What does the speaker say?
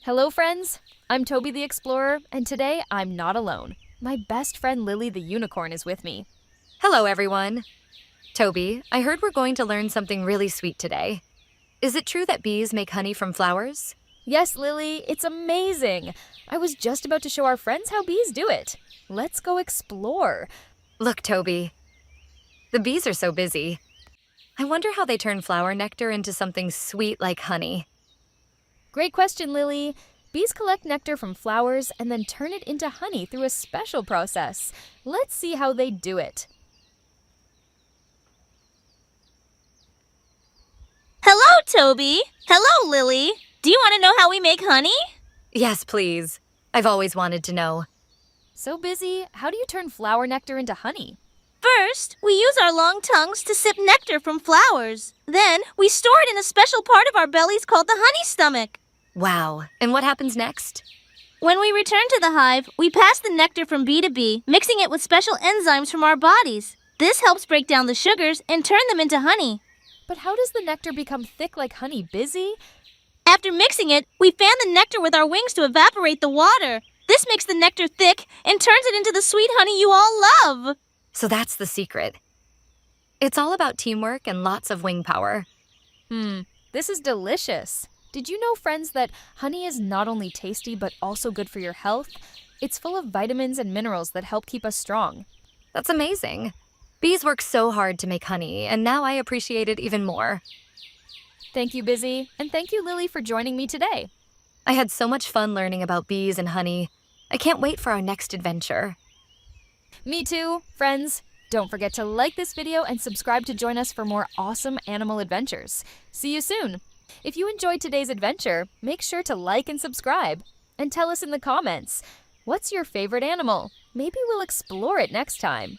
Hello, friends. I'm Toby the Explorer, and today I'm not alone. My best friend Lily the Unicorn is with me. Hello, everyone. Toby, I heard we're going to learn something really sweet today. Is it true that bees make honey from flowers? Yes, Lily, it's amazing. I was just about to show our friends how bees do it. Let's go explore. Look, Toby. The bees are so busy. I wonder how they turn flower nectar into something sweet like honey. Great question, Lily. Bees collect nectar from flowers and then turn it into honey through a special process. Let's see how they do it. Hello, Toby. Hello, Lily. Do you want to know how we make honey? Yes, please. I've always wanted to know. So busy, how do you turn flower nectar into honey? First, we use our long tongues to sip nectar from flowers. Then, we store it in a special part of our bellies called the honey stomach. Wow. And what happens next? When we return to the hive, we pass the nectar from bee to bee, mixing it with special enzymes from our bodies. This helps break down the sugars and turn them into honey. But how does the nectar become thick like honey, Busy? After mixing it, we fan the nectar with our wings to evaporate the water. This makes the nectar thick and turns it into the sweet honey you all love. So that's the secret. It's all about teamwork and lots of wing power. This is delicious. Did you know, friends, that honey is not only tasty but also good for your health? It's full of vitamins and minerals that help keep us strong. That's amazing. Bees work so hard to make honey, and now I appreciate it even more. Thank you, Busy, and thank you, Lily, for joining me today. I had so much fun learning about bees and honey. I can't wait for our next adventure. Me too, friends. Don't forget to like this video and subscribe to join us for more awesome animal adventures. See you soon. If you enjoyed today's adventure, make sure to like and subscribe. And tell us in the comments, what's your favorite animal? Maybe we'll explore it next time.